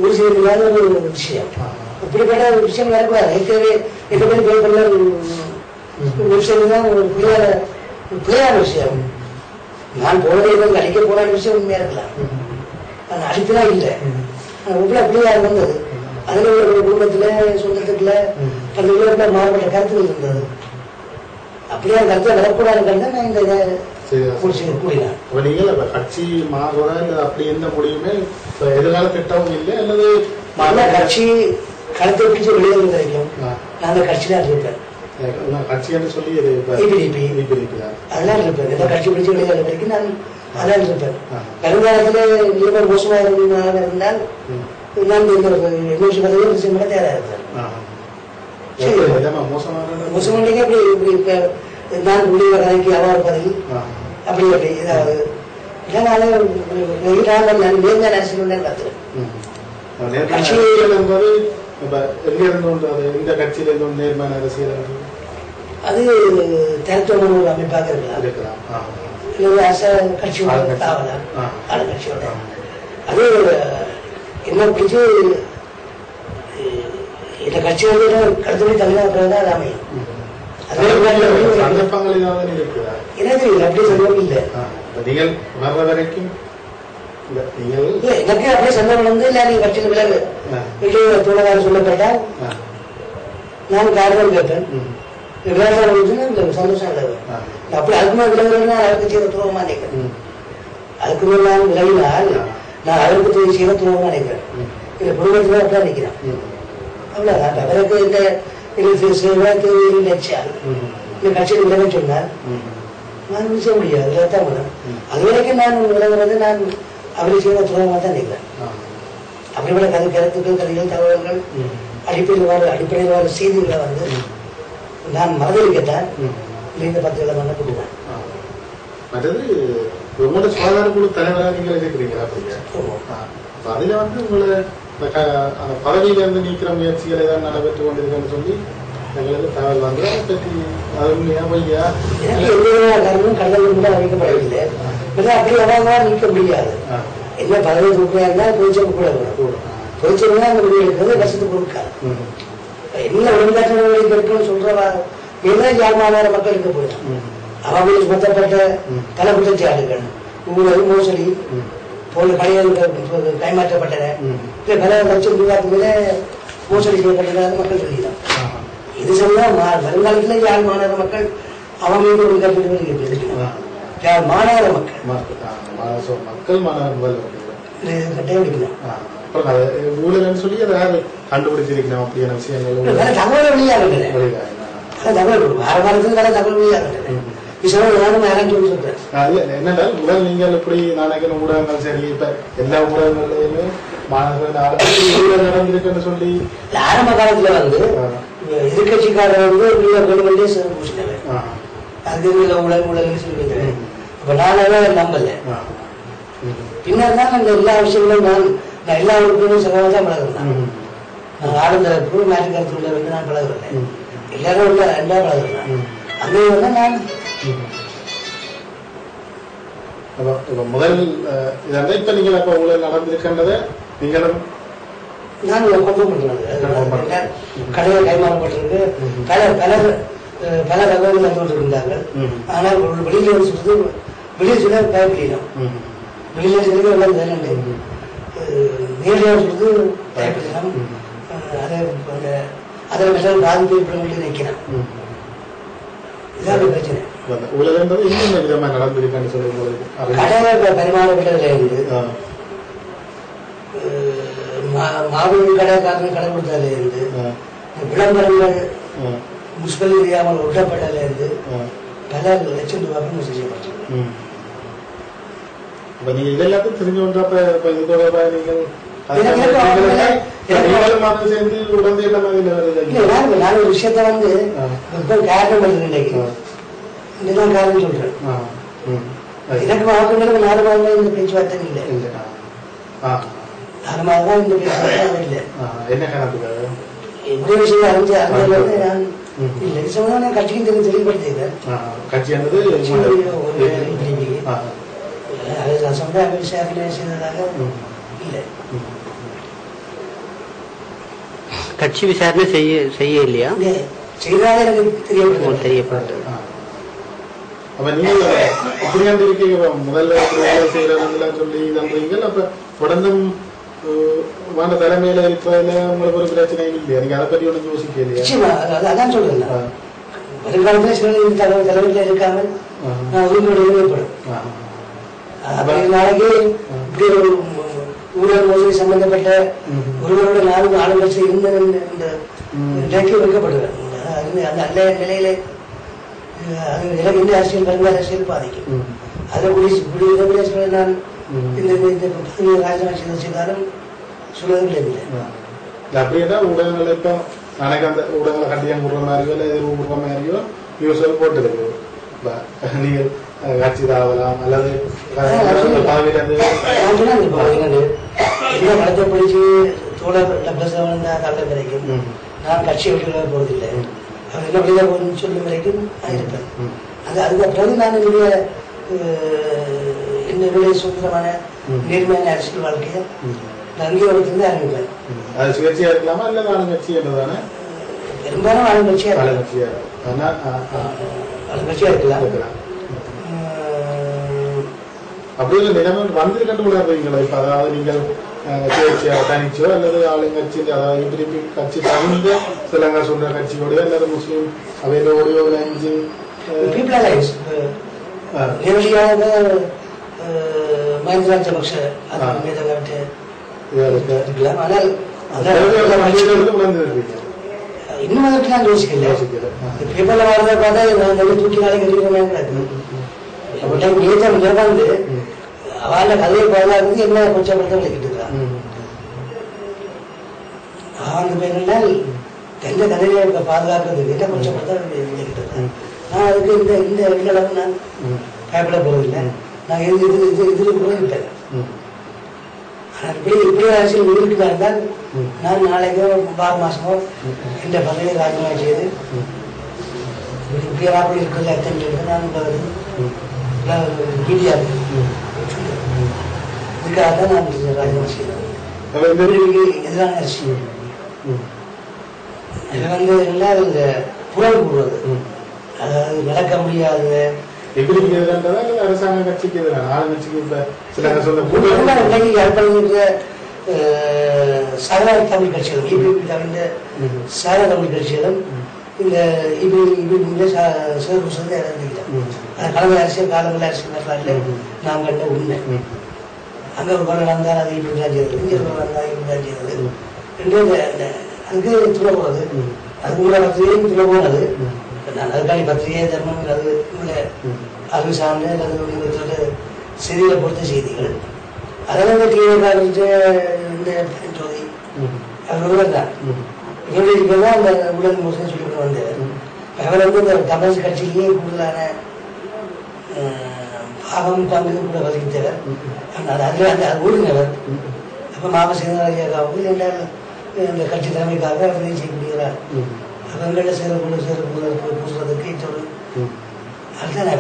ஒரு செய்யாத ஒரு விஷயம். இப்படிப்பட்ட ஒரு விஷயம் நடக்கூடாது. ஏற்கனவே எப்படி பேப்பர்ல வெப்சைட் தான் ஒரு பிள்ளையான விஷயம். நான் போனதே அடிக்க போன விஷயம் உண்மையா இருக்கலாம். நான் அடித்துதான் இல்லை. இவ்வளவு பிள்ளையா வந்தது. அதுல ஒரு குடும்பத்துல சொந்தத்துக்குள்ள பல மாறுபட்ட கருத்துக்கள் இருந்தது. அப்படியே கருத்து வரக்கூடாது கண்டு நான் இந்த இதை நீங்கள் கட்சி மாறுவதா இல்லை அப்படி எந்த முடியுமே எதிர்கால திட்டமும் இல்லை அல்லது கட்சி கருத்தை பிடிச்சி வெளியே வரைக்கும் நான் அந்த கட்சி தான் இருப்பேன். கட்சி என்று சொல்லி அதெல்லாம் இருப்பேன். எந்த கட்சி பிடிச்சி வெளியே வரைக்கும் நான் அதான் இருப்பேன். வருங்காலத்துல நிலைமை மோசமா இருந்தால் நான் எண்ணூற்றி பதவி விஷயம் கூட தயாரா இருப்பேன். மோசமான இப்படி நான் உள்ளே கணக்கு அவாறு பதவி அப்படி அப்படி ஏதாவது இதனால நேர்ந்த அரசியல் கத்துறேன். அது தனித்துவமான ஒரு அமைப்பாக இருக்கலாம். கட்சியோட தாவலாம் கட்சியோட அது என்ன பிடிச்சி இந்த கட்சி வந்து கருத்துப்படி தலைவர் தான் அது அமையும். எனக்கு அப்படி சொல்லுவோம் இல்லை. எனக்கு அப்படியே சந்தர்ப்பம் வந்து இல்ல நீங்க கட்சியில் விலகு வெளியே தோழராக சொல்லப்பட்டால் நான் காரணம் கேட்பேன். சந்தோஷம் இல்லை. அப்படி அதுக்கு மேல் விலகுறதுனா அதற்கு செய்த துரோகமா நினைக்கிறேன். அதுக்கு மேல் நான் விலகினால் நான் அதற்கு செய்த துரோகமா நினைக்கிறேன். இல்ல குடும்பத்துல அப்படிதான் நினைக்கிறேன். அவ்வளவுதான். அவருக்கு இந்த லட்சியம் இந்த கட்சியில் விலக சொன்னால் நான் நிச்சய முடியாது. அது வரைக்கும் நான் விலகுறது நான் அவரை செய்த துரோகமா தான் நினைக்கிறேன். அப்படிப்பட்ட கருத்துக்கள் கதைகள் தகவல்கள் அடிப்படையில் வர செய்திகளை வந்து நான் மறந்துவிக்கத்தான் இந்த 10 இடம் பண்ண கொடுவேன். மற்றது உங்களோட சுகாதார குழு தலைவராக நீங்கள் இருக்கிறீங்களா? அதுல வந்து உங்களை அந்த பதவியில இருந்து நீக்கிற முயற்சிகள் ஏதாவது நடைபெற்று கொண்டிருக்குன்னு சொல்லி எங்களுக்கு தகவல் வந்து அதை பற்றி அது உண்மையா பொய்யா? எனக்கு எந்த காரணமும் கடவுள் அறிவிக்கப்படவில்லை. அப்படி அதான் நீக்க முடியாது. என்ன பதவி தூக்கியா இருந்தா பொதுச்சேர்ப்பு கூட வரும். பொதுச்சேர்ப்பு அந்த முடிவு இருக்கிறது வருஷத்துக்கு கொடுக்காது. என்ன ஒழுங்காற்ற நடவடிக்கை இருக்குன்னு சொல்றவா எல்லாம் யாழ்மாநகர மக்கள் இருக்க போயிடும். அவங்களுக்கு மொத்தப்பட்ட பல குற்றச்சாட்டுகள் ஊழல் மோசடி போல பணியாளர்கள் கைமாற்றப்பட்டன. பல லட்சம் ரூபாய்க்கு மேல மோசடி செய்யப்பட்டதாக மக்கள் சொல்லிதான். இது சொன்னா வருங்காலத்துல யாழ் மாநகர மக்கள் அவங்க யாழ் மாநகர மக்கள் மாநகர ஊழல் சொல்லி அதை கண்டுபிடிச்சிருக்கணும் அப்படியான விஷயங்கள் தகவல் வெளியாகின்றன. தகவல் ஆரம்பத்தில் தகவல் வெளியாகின்றன. என்னென்றால் முதல் நீங்கள் எப்படி நாளைக்கு ஊடகங்கள் சரி இப்ப எல்லா ஊடகங்கள்லயுமே மாணவர்கள் நடந்திருக்குன்னு சொல்லி ஆரம்ப காலத்துல வந்து எதிர்கட்சிக்காரர் வந்து அது ஊழல் ஊழல் சொல்லி இப்ப நான் நம்பல. பின்னர் தான் அந்த எல்லா விஷயங்களும் நான் எல்லா உறுப்பினரும் சகவாக தான் பழகிறேன். நான் ஆழ்ந்த மேட்டுக்கருத்துள்ள வந்து நான் பழகிறேன். எல்லாரும் உள்ள ரெண்டா பழகிறேன். அங்கே வந்து நான் முதல் இதை இப்ப நீங்க இப்ப ஊழல் நடந்திருக்கின்றத நீங்களும் நான் கொண்டு பண்ணுறது கடையில் கைமாறப்பட்டிருக்கு. பல தகவல்கள் வந்து கொண்டிருந்தார்கள். ஆனால் வெளியில சொல்றது வெளியே சொல்ல பயப்படலாம். வெளியில சொல்றது எல்லாம் வேலை நேரடியாக சொல்றது பயப்படலாம். அதை பாதிப்பு ஏற்பட நினைக்கிறேன். இதான் பிரச்சனை. பரிமாறப்பட்டதுல இருந்து மாபெரும் கடை கொடுத்ததுல இருந்து விளம்பரங்கள் முஸ்பல் தெரியாமல் ஒட்டப்பட்டதுல இருந்து பல லட்சம் ரூபாய் செய்யப்பட்டது. இதெல்லாத்தையும் தெரிஞ்சு கொண்டப்ப இது தொடர்பாக நீங்கள் நான் ஒரு விஷயத்த வந்து காரணம் நினைக்கிறேன். இதுதான் காரணம் சொல்றேன். எனக்கு வாக்குகளுக்கு 4 மாதம் இந்த பேச்சுவார்த்தை இல்லை. 4 மாதம் தான் இந்த பேச்சுவார்த்தை இல்லை. என்ன காரணத்துக்காக எந்த விஷயம் அறிஞ்சு நான் இல்லை சொன்னா கட்சிக்கு தெரிஞ்சு தெளிவுபடுத்திக்கிறேன். கட்சியானது அதை சொந்த செய்ததாக இல்லை. கட்சி விசாரணை செய்ய இல்லையா? செய்தாலே எனக்கு தெரியப்பட்டது. அப்ப நீங்க இப்படியாண்டு இருக்கீங்க, முதல்ல வேலை செய்யறதுலாம் சொல்லி தந்தீங்க. அப்ப தொடர்ந்தும் வாங்க தலைமையில இருக்கிறதுல உங்களுக்கு ஒரு பிரச்சனை இல்லையா? நீங்க அதை பத்தி ஒன்றும் யோசிக்க இல்லையா? அதான் சொல்றேன். வருங்காலத்துல சில தலைமையில இருக்காமல் நான் உரிமைப்படும். நாளைக்கு இப்படி ஒரு ஊழல் மோசடி சம்பந்தப்பட்ட ஒருவரோட நானும் ஆளுங்கட்சி இருந்த இந்த நிலைக்கு வைக்கப்படுவேன். அந்த நல்ல நிலையில எனக்கு இந்த அரசியல் வருங்கால அரசியல் பாதிக்கும். அதை குடியிருக்க நான் இந்த ராஜினாமா செய்தாலும் சொல்வதில்லை. அப்படின்னா ஊடகங்கள் இப்போ நாளைக்கு அந்த ஊடகங்களை கட்டியம் விடுற மாதிரியோ இல்லை எதிர்வு விடுற மாதிரியோ நியூஸ்கள் போட்டுருக்கு. நீங்கள் கட்சி தாவலாம் அல்லது என்ன படத்தை பிடிச்சி தோழர் தள்ள வரைக்கும் நான் கட்சி விட்டு போறதில்லை. அவர் என்ன வெளியே போகணும்னு சொல்லும் வரைக்கும் நான் இருப்பேன். அதுக்கு பிறகு நான் என்னுடைய சுதந்திரமான நேர்மையான அரசியல் வாழ்க்கையை நன்கு வளர்த்து ஆரம்பிப்பேன். அது சுயேட்சையா இருக்கலாமா இல்ல ஆளுங்கட்சி என்றதானே? பெரும்பாலும் ஆளுங்கட்சியா இருக்கலாம். அப்படி இல்லை நிலைமை வந்திருக்கட்டு உணர்றீங்களா? இப்ப அதாவது நீங்கள் சுயேட்சையா தனிச்சோ அல்லது ஆளுங்கட்சி, அதாவது திருப்பி கட்சி தகுந்த சிலங்க சொல்ற கட்சியோடய அல்லது முஸ்லீம் அவையோடையோ இணைஞ்சு மஹிந்த ராஜபக்ஷ இருக்கலாம். ஆனால் இன்னும் அதற்கு நான் யோசிக்கல. பேப்பர்ல வரத பார்த்தா தூக்கி நாளைக்கு வந்து அவள கதையை பாதுகாக்கிறது என்ன கொச்சப்படுத்த விளக்கிட்டு இருக்கான். அவன் பேரெல்லாம் எந்த கதையில பாதுகாக்கிறதுக்கு என்ன கொச்சப்படுத்த விளக்கிட்டு இருக்கான். நான் அதுக்கு இந்த அளவுக்கு நான் பயப்பட போவதில்லை. நான் இதுல கூட இருப்பேன். இப்படி அரசியல் உயிருக்கு இருந்தால் நான் நாளைக்கோ 6 மாசமோ இந்த பதவியை ராஜினாமா செய்து இப்படி இருக்கிறது அர்த்தம் நான் மீடியா இதுக்காக தான் நான் ராஜினாமா செய்தேன். எதிரான அரசியல் இது இந்த புகழ் கூடுவது, அதாவது நடக்க முடியாத அரசாங்க கட்சிக்கு சகல தமிழ் கட்சிகளும் இபிபி தவிர்ந்த சகல தமிழ் கட்சிகளும் இந்த கலந்த அரசியல் காலங்கள் அரசியல் வரலாற்றில் நாம் கண்ட உண்மை. அங்க ஒரு கொலை நடந்தால் அது இப்படி தான் செய்வது, இங்கே ஒரு கொலை நடந்தால் இப்படி தான் செய்வது என்று அதுக்கு துணை போனது. அது உள்ள பத்திரிகையும் துணை போனது. நான் அதுக்காண்டி பத்திரிகை தர்மம் அது அறிவு சார்ந்த அல்லது செய்திகளை பொறுத்த செய்திகள் அதெல்லாம் இந்த ஜோதி அவர் தான் இவர்களுக்கு அந்த உடல் மோசடி சொல்லிட்டு வந்தார். அவர் இந்த தமிழ் கட்சியிலேயே கூடுதலான பாகம் பங்கு கூட வகித்தவர். அது ஊடுனவர். அப்ப மாம சேனாவும் என்றால் இந்த கட்சி தலைமைக்காக உதவி செய்யக்கூடியவரார். அவங்கள பூசுறதுக்கு இன்னொரு அதுதான்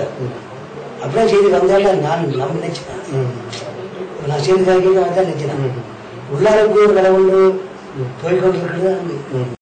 அப்படியே செய்தி வந்தாலும் நான் நினைச்சேன். நான் செய்தி தான் நினைச்சேன். உள்ளார கூட கடவுள் போய்கொண்டிருக்கிறது.